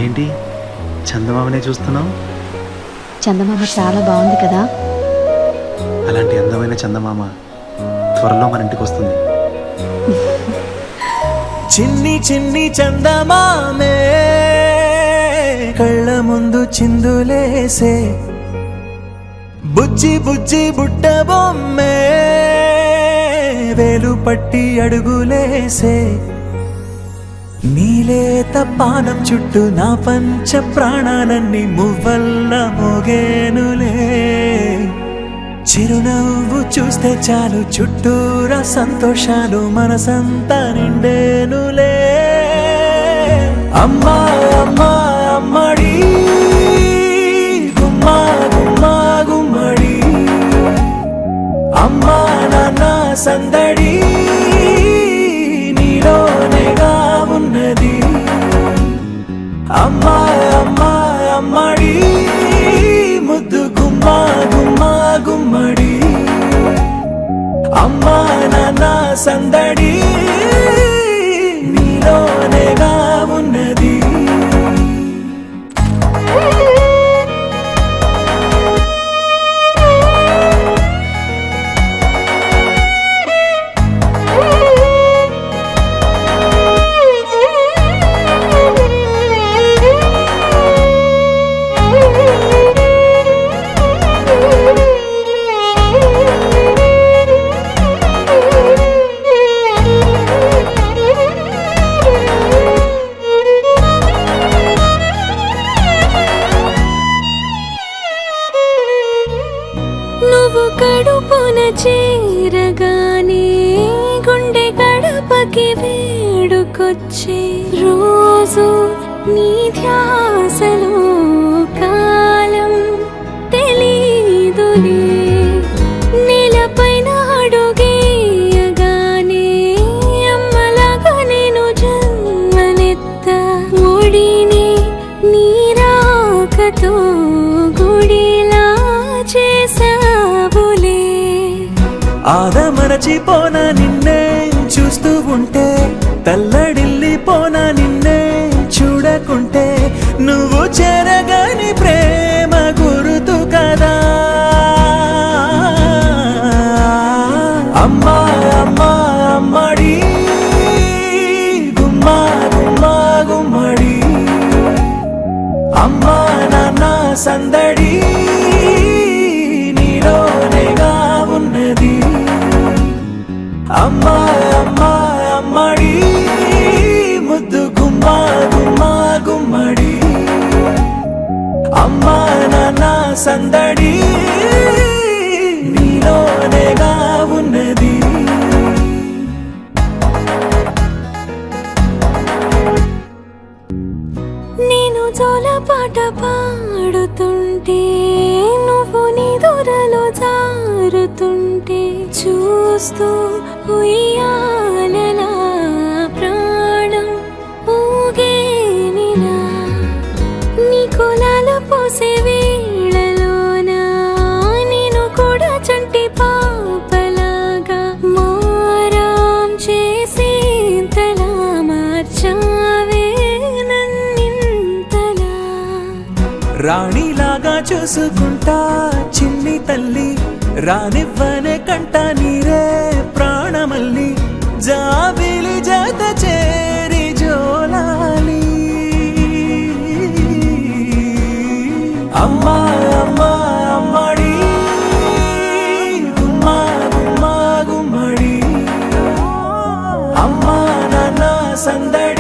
ఏంటి చందమామనే చూస్తున్నావు? చందమామ చాలా బాగుంది కదా. అలాంటి అందమైన చందమామ త్వరలో మన ఇంటికి వస్తుంది. చిన్ని చిన్ని చందమామే కళ్ళ ముందు చిందులేసే, బుజ్జి బుజ్జి బుట్ట బొమ్మే వేలు పట్టి అడుగులేసే, నీలేత పానం చుట్టూ నా పంచ ప్రాణాలన్నీ మువ్వల్ల మోగేనులే, చిరునవ్వు చూస్తే చాలు చుట్టూరా సంతోషాలు మనసంతా నిండేనులే. అమ్మా అమ్మా అమ్మడి గుమ్మా గుమ్మా గుమ్మడి, అమ్మా నాన్న సందడి నీలోనేగా ఉన్నది. అమ్మా అమ్మా అమ్మడి ముద్దు గుమ్మా గుమ్మా గుమ్మడి, అమ్మా నాన్న సందడి నీలోనేగా ఉన్నది. నువ్వు కడుపున చేరగానే గుండె గడపకి వేడుకొచ్చే, రోజు నీ ధ్యాసలో కాలం తెలీదులే. నేలపైన అడుగేయగానే అమ్మలాగా నేను జన్మనెత్త, ఒడిని నీ రాకతో గుడిలా చేసావులే. ఆదమరచిపోనా నిన్నే చూస్తూ ఉంటే, తల్లడిల్లిపోనా నిన్నే చూడకుంటే, నువ్వు చెరగని ప్రేమ గురుతు కదా. అమ్మా అమ్మా అమ్మడి గుమ్మా గుమ్మా గుమ్మడి, అమ్మా నాన్న సందడి నీలోనేగా ఉన్నది. అమ్మా అమ్మా అమ్మడి ముద్దు గుమ్మా గుమ్మా గుమ్మడి, అమ్మా నాన్న సందడి నీలోనేగా ఉన్నది. నేను జోలపాట పాడుతుంటే, నువ్వు నీ దూరలో జారుతుంటే, చూస్తూ ఉయ్యాలలా ప్రాణం ఊగేనిలా. నీ కులాల పోసే వేళలోన నేను కూడా చంటి పాపలాగా మారాం చేసేంతలా మార్చావే నన్నింతలా. రాణిలాగా చూసుకుంటా చిన్ని తల్లి, రానివ్వనే కంట నీరే ప్రాణమల్లి, జాబిలి జత చేరి జోలాలి. అమ్మా అమ్మా అమ్మడి గుమ్మా గుమ్మా గుమ్మడి, అమ్మా నాన్న సందడి